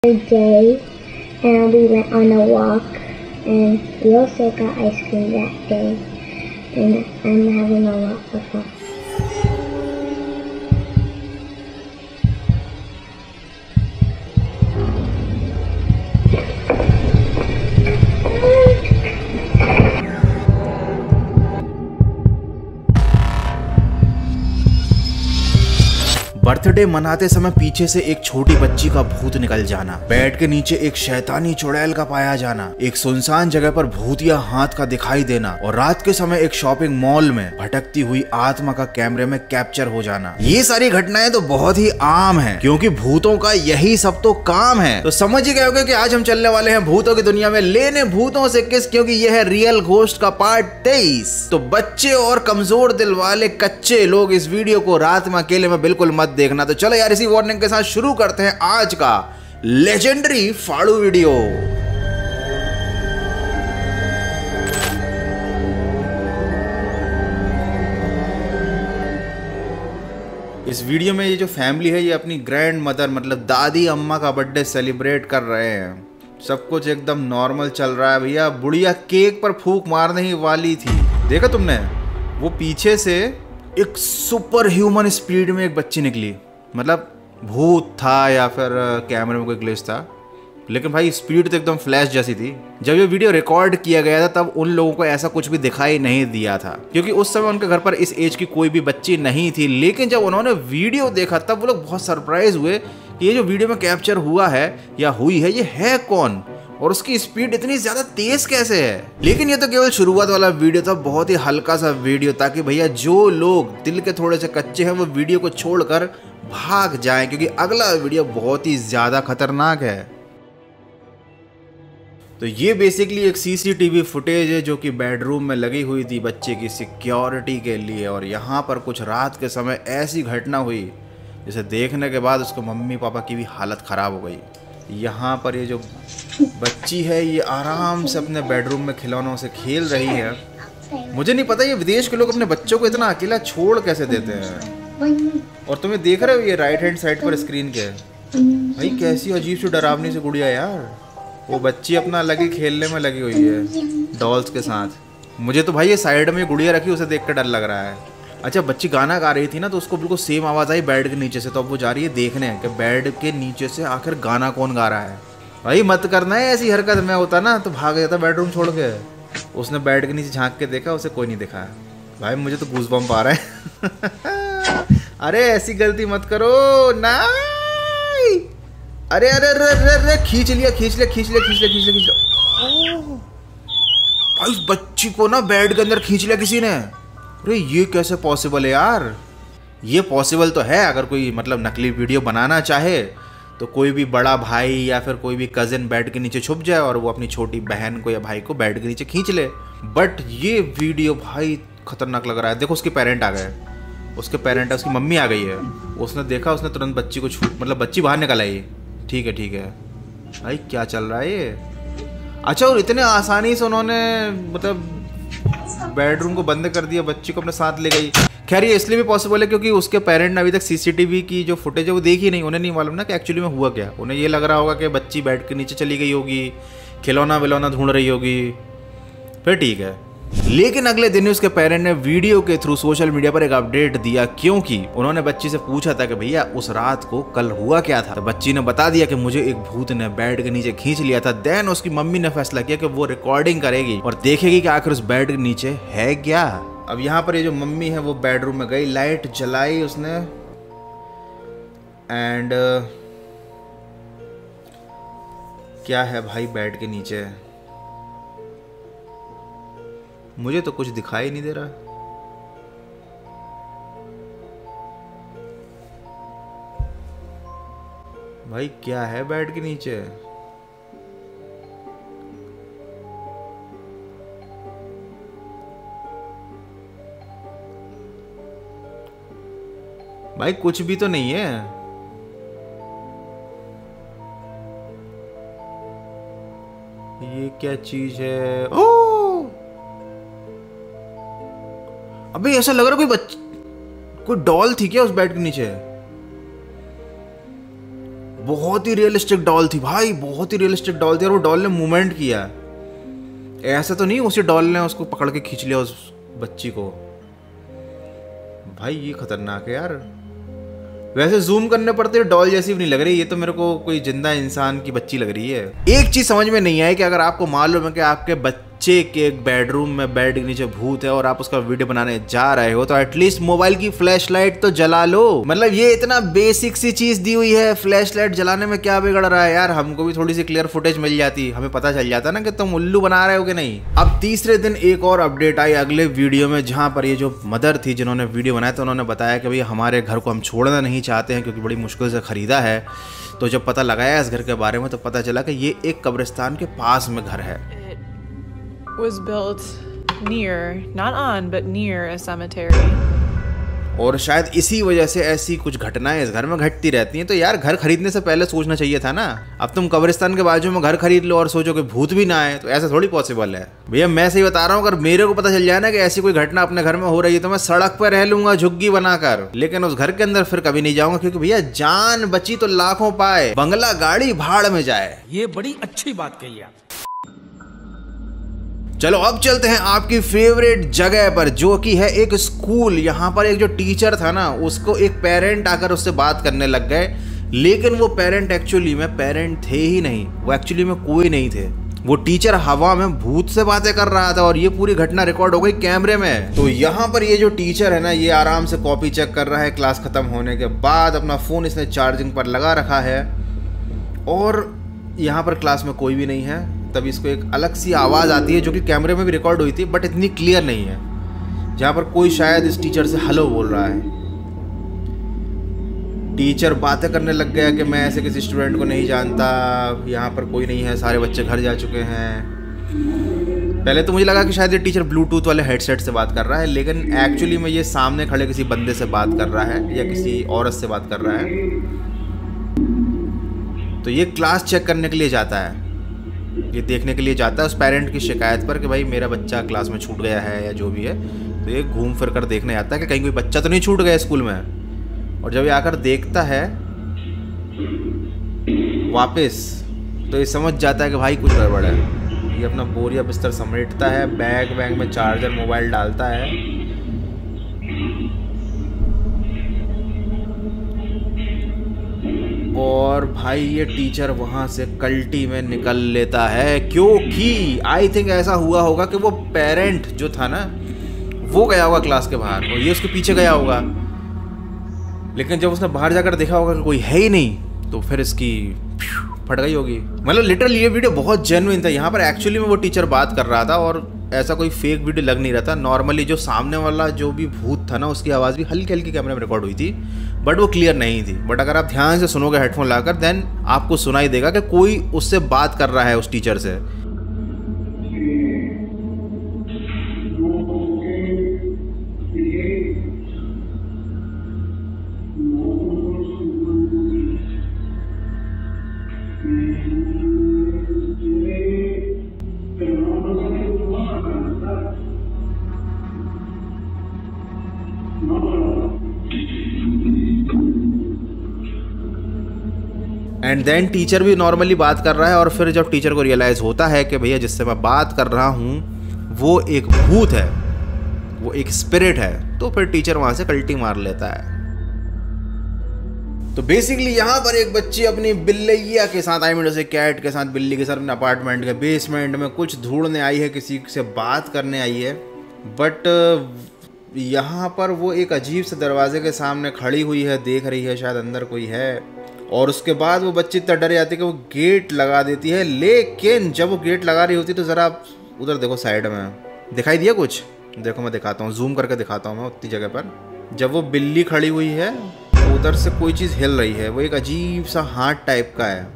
day, and we went on a walk, and we also got ice cream that day, and I'm having a lot of fun. Birthday मनाते समय पीछे से एक छोटी बच्ची का भूत निकल जाना, बेड के नीचे एक शैतानी चुड़ैल का पाया जाना, एक सुनसान जगह पर भूतिया हाथ का दिखाई देना और रात के समय एक शॉपिंग मॉल में भटकती हुई आत्मा का कैमरे में कैप्चर हो जाना। ये सारी घटनाएं तो बहुत ही आम हैं, क्योंकि भूतों का यही सब तो काम है। तो समझ ही गए होंगे कि आज हम चलने वाले हैं भूतों की दुनिया में लेने भूतों से किस, क्योंकि यह है रियल घोस्ट का पार्ट 23। तो बच्चे और कमजोर दिल वाले कच्चे लोग इस वीडियो को रात में अकेले में बिल्कुल मत देखना। तो चलो यार, इसी वार्निंग के साथ शुरू करते हैं आज का लेजेंडरी फाड़ू वीडियो। इस वीडियो में ये जो फैमिली है, ये अपनी ग्रैंड मदर मतलब दादी अम्मा का बर्थडे सेलिब्रेट कर रहे हैं। सब कुछ एकदम नॉर्मल चल रहा है। भैया बुढ़िया केक पर फूंक मारने ही वाली थी, देखा तुमने? वो पीछे से एक सुपर ह्यूमन स्पीड में एक बच्ची निकली, मतलब भूत था या फिर कैमरे में कोई ग्लिच था, लेकिन भाई स्पीड तो एकदम फ्लैश जैसी थी। जब ये वीडियो रिकॉर्ड किया गया था तब उन लोगों को ऐसा कुछ भी दिखाई नहीं दिया था, क्योंकि उस समय उनके घर पर इस एज की कोई भी बच्ची नहीं थी। लेकिन जब उन्होंने वीडियो देखा तब वो लोग बहुत सरप्राइज हुए कि ये जो वीडियो में कैप्चर हुआ है या हुई है, ये है कौन और उसकी स्पीड इतनी ज्यादा तेज कैसे है। लेकिन ये तो केवल शुरुआत वाला वीडियो था, बहुत ही हल्का सा वीडियो, ताकि भैया जो लोग दिल के थोड़े से कच्चे हैं वो वीडियो को छोड़कर भाग जाएं, क्योंकि अगला वीडियो बहुत ही ज्यादा खतरनाक है। तो ये बेसिकली एक सीसीटीवी फुटेज है जो कि बेडरूम में लगी हुई थी बच्चे की सिक्योरिटी के लिए। और यहाँ पर कुछ रात के समय ऐसी घटना हुई जिसे देखने के बाद उसके मम्मी पापा की भी हालत खराब हो गई। यहाँ पर ये जो बच्ची है ये आराम से अपने बेडरूम में खिलौनों से खेल रही है। मुझे नहीं पता ये विदेश के लोग अपने बच्चों को इतना अकेला छोड़ कैसे देते हैं। और तुम्हें देख रहे हो ये राइट हैंड साइड पर स्क्रीन क्या है भाई, कैसी अजीब सी डरावनी सी गुड़िया यार। वो बच्ची अपना अलग ही खेलने में लगी हुई है डॉल्स के साथ। मुझे तो भाई ये साइड में गुड़िया रखी उसे देख कर डर लग रहा है। अच्छा, बच्ची गाना गा रही थी ना, तो उसको बिल्कुल सेम आवाज़ आई बेड के नीचे से, तो अब वो जा रही है देखने कि बेड के नीचे से आखिर गाना कौन गा रहा है। भाई मत करना है ऐसी हरकत, मैं होता ना तो भाग जाता बेडरूम छोड़ के। उसने बेड के नीचे झांक के देखा, उसे कोई नहीं दिखा। भाई मुझे तो गूज़बम्प आ रहा है। अरे ऐसी गलती मत करो ना। अरे अरे अरे अरे खींच लिया खींच लिया खींच लिया खींच लिया खींच लिया खींच लिया। भाई उस बच्ची को ना बेड के अंदर खींच लिया किसी ने। अरे ये कैसे पॉसिबल है यार? ये पॉसिबल तो है, अगर कोई मतलब नकली वीडियो बनाना चाहे तो कोई भी बड़ा भाई या फिर कोई भी कजिन बेड के नीचे छुप जाए और वो अपनी छोटी बहन को या भाई को बेड के नीचे खींच ले। बट ये वीडियो भाई खतरनाक लग रहा है। देखो उसके पेरेंट आ गए, उसके पेरेंट है, उसकी मम्मी आ गई है। उसने देखा, उसने तुरंत बच्ची को मतलब बच्ची बाहर निकल आई। ठीक है ठीक है भाई, क्या चल रहा है ये? अच्छा, और इतने आसानी से उन्होंने मतलब बेडरूम को बंद कर दिया, बच्ची को अपने साथ ले गई। खैर ये इसलिए भी पॉसिबल है क्योंकि उसके पेरेंट ने अभी तक सीसीटीवी की जो फुटेज है वो देखी नहीं। उन्हें नहीं मालूम ना कि एक्चुअली में हुआ क्या। उन्हें ये लग रहा होगा कि बच्ची बेड के नीचे चली गई होगी, खिलौना विलौना ढूंढ रही होगी, फिर ठीक है। लेकिन अगले दिन उसके पेरेंट ने वीडियो के थ्रू सोशल मीडिया पर एक अपडेट दिया, क्योंकि उन्होंने बच्ची से पूछा था कि भैया उस रात को कल हुआ क्या था। तो बच्ची ने बता दिया कि मुझे एक भूत ने बेड के नीचे खींच लिया था। देन उसकी मम्मी ने फैसला किया कि वो रिकॉर्डिंग करेगी और देखेगी कि आखिर उस बेड के नीचे है क्या। अब यहाँ पर ये जो मम्मी है वो बेडरूम में गई, लाइट जलाई उसने एंड क्या है भाई बेड के नीचे? मुझे तो कुछ दिखाई नहीं दे रहा। भाई क्या है बेड के नीचे? भाई कुछ भी तो नहीं है। ये क्या चीज है? ओह अबे ऐसा लग रहा कोई डॉल थी क्या उस बेड के नीचे? बहुत ही रियलिस्टिक डॉल थी भाई, बहुत ही रियलिस्टिक डॉल थी। और वो डॉल ने मूवमेंट किया, ऐसा तो नहीं उसी डॉल ने उसको पकड़ के खींच लिया उस बच्ची को। भाई ये खतरनाक है यार। वैसे जूम करने पर तो डॉल जैसी भी नहीं लग रही, ये तो मेरे को कोई जिंदा इंसान की बच्ची लग रही है। एक चीज समझ में नहीं आई कि अगर आपको मालूम है कि आपके बच्चे के एक बेडरूम में बेड के नीचे भूत है और आप उसका वीडियो बनाने जा रहे हो, तो एटलीस्ट मोबाइल की फ्लैशलाइट तो जला लो। मतलब ये इतना बेसिक सी चीज दी हुई है, फ्लैशलाइट जलाने में क्या बिगड़ रहा है यार। हमको भी थोड़ी सी क्लियर फुटेज मिल जाती, हमें पता चल जाता ना कि तुम उल्लू बना रहे हो कि नहीं। अब तीसरे दिन एक और अपडेट आई अगले वीडियो में, जहां पर ये जो मदर थी जिन्होंने वीडियो बनाया था, उन्होंने बताया कि भाई हमारे घर को हम छोड़ना नहीं चाहते हैं क्योंकि बड़ी मुश्किल से खरीदा है। तो जब पता लगाया इस घर के बारे में तो पता चला कि ये एक कब्रिस्तान के पास में घर है। Was built near, not on, but near a cemetery. और शायद इसी वजह से ऐसी कुछ घटनाएं इस घर में घटती रहती हैं। तो यार घर खरीदने से पहले सोचना चाहिए था ना। अब तुम कब्रिस्तान के बाजू में घर खरीद लो और सोचो कि भूत भी ना आए, तो ऐसा थोड़ी पॉसिबल है भैया। मैं सही बता रहा हूँ, अगर मेरे को पता चल जाए ना कि ऐसी कोई घटना अपने घर में हो रही है तो मैं सड़क पर रह लूंगा झुग्गी बनाकर, लेकिन उस घर के अंदर फिर कभी नहीं जाऊंगा, क्योंकि भैया जान बची तो लाखों पाए, बंगला गाड़ी भाड़ में जाए। ये बड़ी अच्छी बात कही आप। चलो अब चलते हैं आपकी फेवरेट जगह पर, जो कि है एक स्कूल। यहाँ पर एक जो टीचर था ना, उसको एक पेरेंट आकर उससे बात करने लग गए, लेकिन वो पेरेंट एक्चुअली में पेरेंट थे ही नहीं, वो एक्चुअली में कोई नहीं थे। वो टीचर हवा में भूत से बातें कर रहा था और ये पूरी घटना रिकॉर्ड हो गई कैमरे में। तो यहाँ पर ये जो टीचर है ना, ये आराम से कॉपी चेक कर रहा है क्लास खत्म होने के बाद। अपना फोन इसने चार्जिंग पर लगा रखा है और यहाँ पर क्लास में कोई भी नहीं है। तभी इसको एक अलग सी आवाज़ आती है जो कि कैमरे में भी रिकॉर्ड हुई थी, बट इतनी क्लियर नहीं है, जहाँ पर कोई शायद इस टीचर से हेलो बोल रहा है। टीचर बातें करने लग गया कि मैं ऐसे किसी स्टूडेंट को नहीं जानता, यहाँ पर कोई नहीं है, सारे बच्चे घर जा चुके हैं। पहले तो मुझे लगा कि शायद ये टीचर ब्लूटूथ वाले हेडसेट से बात कर रहा है, लेकिन एक्चुअली में ये सामने खड़े किसी बंदे से बात कर रहा है या किसी औरत से बात कर रहा है। तो ये क्लास चेक करने के लिए जाता है, ये देखने के लिए जाता है उस पेरेंट की शिकायत पर कि भाई मेरा बच्चा क्लास में छूट गया है या जो भी है। तो ये घूम फिर कर देखने आता है कि कहीं कोई बच्चा तो नहीं छूट गया स्कूल में। और जब ये आकर देखता है वापस, तो ये समझ जाता है कि भाई कुछ गड़बड़ है। ये अपना बोरिया बिस्तर समेटता है, बैग में चार्जर मोबाइल डालता है और भाई ये टीचर वहां से कल्टी में निकल लेता है। क्योंकि आई थिंक ऐसा हुआ होगा कि वो पेरेंट जो था ना, वो गया होगा क्लास के बाहर और ये उसके पीछे गया होगा, लेकिन जब उसने बाहर जाकर देखा होगा कि कोई है ही नहीं, तो फिर इसकी फट गई होगी। मतलब लिटरली ये वीडियो बहुत जेन्युइन था। यहाँ पर एक्चुअली में वो टीचर बात कर रहा था और ऐसा कोई फेक वीडियो लग नहीं रहा था। नॉर्मली जो सामने वाला जो भी भूत था ना, उसकी आवाज़ भी हल्की हल्की कैमरे में रिकॉर्ड हुई थी, बट वो क्लियर नहीं थी। बट अगर आप ध्यान से सुनोगे हेडफोन लाकर, देन आपको सुनाई देगा कि कोई उससे बात कर रहा है, उस टीचर से। एंड देन टीचर भी नॉर्मली बात कर रहा है और फिर जब टीचर को रियलाइज़ होता है कि भैया जिससे मैं बात कर रहा हूँ वो एक भूत है, वो एक स्पिरिट है, तो फिर टीचर वहाँ से कल्टी मार लेता है। तो बेसिकली यहाँ पर एक बच्ची अपनी बिल्लिया के साथ, आई मीन उसे कैट के साथ, बिल्ली के साथ अपने अपार्टमेंट के बेसमेंट में कुछ ढूंढने आई है, किसी से बात करने आई है। बट यहाँ पर वो एक अजीब से दरवाजे के सामने खड़ी हुई है, देख रही है शायद अंदर कोई है। और उसके बाद वो बच्ची इतना डर जाती है कि वो गेट लगा देती है। लेकिन जब वो गेट लगा रही होती है तो ज़रा उधर देखो, साइड में दिखाई दिया कुछ? देखो मैं दिखाता हूँ, जूम करके दिखाता हूँ मैं उतनी जगह पर। जब वो बिल्ली खड़ी हुई है तो उधर से कोई चीज़ हिल रही है, वो एक अजीब सा हाथ टाइप का है।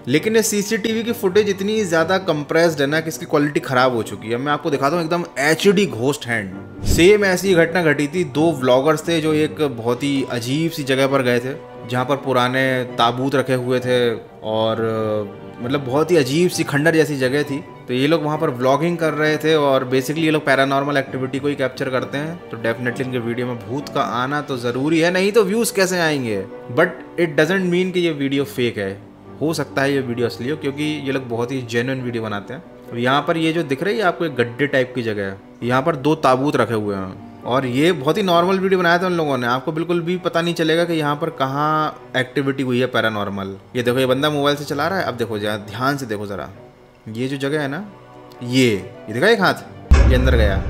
लेकिन ये सीसीटीवी की फुटेज इतनी ज़्यादा कंप्रेस्ड है ना कि इसकी क्वालिटी ख़राब हो चुकी है। मैं आपको दिखाता हूँ एकदम HD घोस्ट हैंड। सेम ऐसी घटना घटी थी, 2 व्लॉगर्स थे जो एक बहुत ही अजीब सी जगह पर गए थे जहाँ पर पुराने ताबूत रखे हुए थे और मतलब बहुत ही अजीब सी खंडर जैसी जगह थी। तो ये लोग वहाँ पर व्लॉगिंग कर रहे थे और बेसिकली ये लोग पैरानॉर्मल एक्टिविटी को ही कैप्चर करते हैं। तो डेफिनेटली इनके वीडियो में भूत का आना तो ज़रूरी है, नहीं तो व्यूज़ कैसे आएंगे। बट इट डजेंट मीन कि ये वीडियो फेक है। हो सकता है ये वीडियो असली हो, क्योंकि ये लोग बहुत ही जेन्युइन वीडियो बनाते हैं। यहाँ पर ये जो दिख रही है आपको एक गड्ढे टाइप की जगह है, यहाँ पर 2 ताबूत रखे हुए हैं और ये बहुत ही नॉर्मल वीडियो बनाया था उन लोगों ने। आपको बिल्कुल भी पता नहीं चलेगा कि यहाँ पर कहाँ एक्टिविटी हुई है पैरानॉर्मल। ये देखो, ये बंदा मोबाइल से चला रहा है। अब देखो ध्यान से देखो ज़रा, ये जो जगह है ना, ये देखा एक हाथ ये अंदर गया,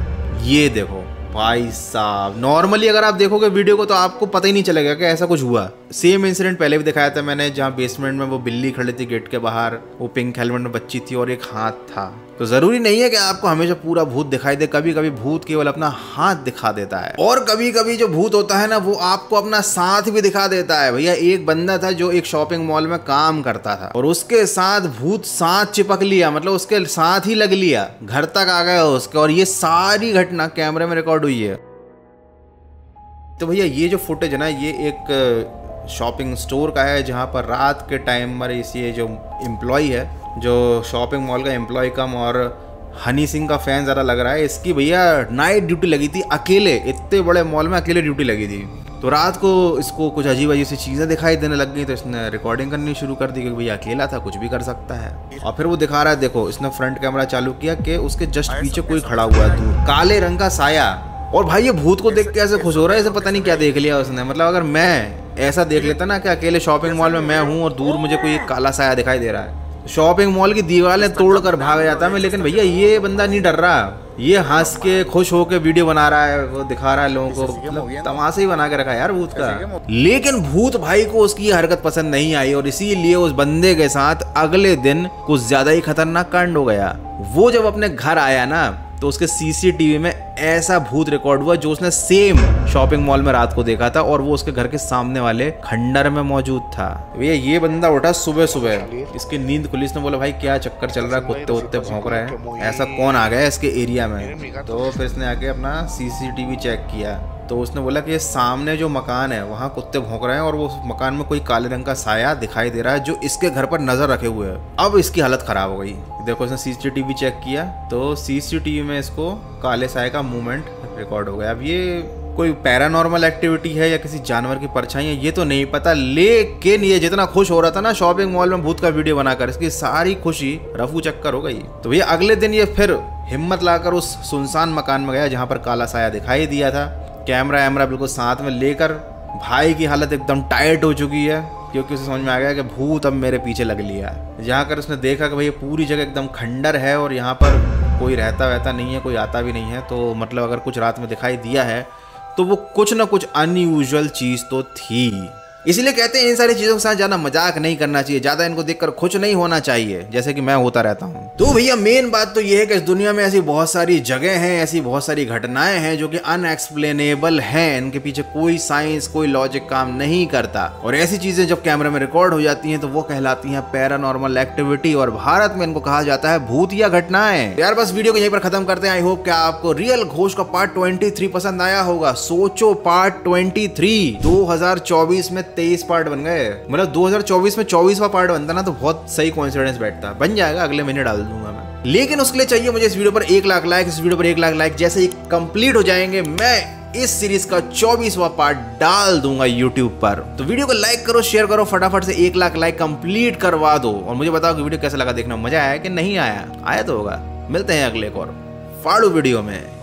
ये देखो भाई साहब। नॉर्मली अगर आप देखोगे वीडियो को तो आपको पता ही नहीं चलेगा कि ऐसा कुछ हुआ। सेम इंसिडेंट पहले भी दिखाया था मैंने, जहाँ बेसमेंट में वो बिल्ली खड़ी थी गेट के बाहर, वो पिंक हेलमेट में बच्ची थी और एक हाथ था। तो जरूरी नहीं है कि आपको हमेशा पूरा भूत दिखाई दे, कभी कभी भूत केवल अपना हाथ दिखा देता है, और कभी कभी जो भूत होता है ना वो आपको अपना साथ भी दिखा देता है। भैया एक बंदा था जो एक शॉपिंग मॉल में काम करता था और उसके साथ भूत साथ चिपक लिया, मतलब उसके साथ ही लग लिया, घर तक आ गया उसके, और ये सारी घटना कैमरे में रिकॉर्ड हुई है। तो भैया ये जो फुटेज है ना, ये एक शॉपिंग स्टोर का है जहाँ पर रात के टाइम पर ये जो एम्प्लॉय है, जो शॉपिंग मॉल का एम्प्लॉय कम और हनी सिंह का फैन ज़्यादा लग रहा है, इसकी भैया नाइट ड्यूटी लगी थी अकेले, इतने बड़े मॉल में अकेले ड्यूटी लगी थी। तो रात को इसको कुछ अजीब अजीब सी चीज़ें दिखाई देने लग गई, तो इसने रिकॉर्डिंग करनी शुरू कर दी, क्योंकि भैया अकेला था, कुछ भी कर सकता है। और फिर वो दिखा रहा है, देखो इसने फ्रंट कैमरा चालू किया कि उसके जस्ट पीछे कोई खड़ा हुआ है दूर, काले रंग का साया। और भाई ये भूत को देख के ऐसे खुश हो रहा है, ऐसे पता नहीं क्या देख लिया उसने। मतलब अगर मैं ऐसा देख लेता ना कि अकेले शॉपिंग मॉल में मैं हूँ और दूर मुझे कोई काला साया दिखाई दे रहा है, शॉपिंग मॉल की दीवारें तोड़कर भाग जाता मैं। लेकिन भैया ये बंदा नहीं डर रहा, ये हंस के खुश होके वीडियो बना रहा है, वो दिखा रहा है लोगों को, मतलब तमाशा ही बना के रखा है यार भूत का। लेकिन भूत भाई को उसकी ये हरकत पसंद नहीं आई और इसीलिए उस बंदे के साथ अगले दिन कुछ ज्यादा ही खतरनाक कांड हो गया। वो जब अपने घर आया ना तो उसके सीसीटीवी में ऐसा भूत रिकॉर्ड हुआ जो उसने सेम शॉपिंग मॉल में रात को देखा था, और वो उसके घर के सामने वाले खंडर में मौजूद था। भैया ये बंदा उठा सुबह सुबह, इसकी नींद खुली, इसने बोला भाई क्या चक्कर चल रहा है, कुत्ते उत्ते भौंक रहे हैं, ऐसा कौन आ गया इसके एरिया में। तो फिर इसने आके अपना सीसीटीवी चेक किया, तो उसने बोला कि सामने जो मकान है वहाँ कुत्ते भौंक रहे हैं और वो मकान में कोई काले रंग का साया दिखाई दे रहा है जो इसके घर पर नजर रखे हुए है। अब इसकी हालत खराब हो गई। देखो इसने सीसीटीवी चेक किया तो सीसीटीवी में इसको काले साये का मूवमेंट रिकॉर्ड हो गया। अब ये कोई पैरानॉर्मल एक्टिविटी है या किसी जानवर की परछाई है ये तो नहीं पता, लेकिन ये जितना खुश हो रहा था ना शॉपिंग मॉल में भूत का वीडियो बनाकर, इसकी सारी खुशी रफू चक्कर हो गई। तो भैया अगले दिन ये फिर हिम्मत लाकर उस सुनसान मकान में गया जहाँ पर काला साया दिखाई दिया था, कैमरा वैमरा बिल्कुल साथ में लेकर। भाई की हालत एकदम टाइट हो चुकी है क्योंकि उसे समझ में आ गया कि भूत अब मेरे पीछे लग लिया। जहाँ कर उसने देखा कि भाई ये पूरी जगह एकदम खंडर है और यहाँ पर कोई रहता वहता नहीं है, कोई आता भी नहीं है, तो मतलब अगर कुछ रात में दिखाई दिया है तो वो कुछ ना कुछ अनयूजुअल चीज़ तो थी। इसीलिए कहते हैं इन सारी चीज़ों के साथ ज़्यादा मजाक नहीं करना चाहिए, ज़्यादा इनको देखकर खुश नहीं होना चाहिए, जैसे कि मैं होता रहता हूँ। तो भैया मेन बात तो ये है कि इस दुनिया में ऐसी बहुत सारी जगह हैं, ऐसी बहुत सारी घटनाएं हैं जो कि अनएक्सप्लेनेबल हैं, इनके पीछे कोई साइंस कोई लॉजिक काम नहीं करता, और ऐसी चीज़ें जब कैमरे में रिकॉर्ड हो जाती हैं तो वो कहलाती हैं पैरानॉर्मल एक्टिविटी, और भारत में इनको कहा जाता है भूतिया घटनाएं। यार बस वीडियो को यहीं पर खत्म करते हैं। आई होप कि आपको रियल घोष का पार्ट 23 पसंद आया होगा। सोचो पार्ट 23 2024 में 23 पार्ट बन गए, मतलब 2024 में 24वां पार्ट बनता ना तो बहुत सही कोइंसिडेंस बैठता। बन जाएगा, अगले महीने डाल दूंगा मैं, लेकिन उसके लिए चाहिए मुझे इस वीडियो पर 1 लाख लाइक। इस वीडियो पर 1 लाख लाइक जैसे ही कंप्लीट हो जाएंगे मैं इस सीरीज का 24वां पार्ट डाल दूंगा यूट्यूब पर। तो वीडियो को लाइक करो, शेयर करो, फटाफट से 1 लाख लाइक कंप्लीट करवा दो, और मुझे बताओ कि वीडियो कैसा लगा, देखना मजा आया कि नहीं आया, आया तो होगा। मिलते हैं अगले एक और फाड़ू वीडियो में।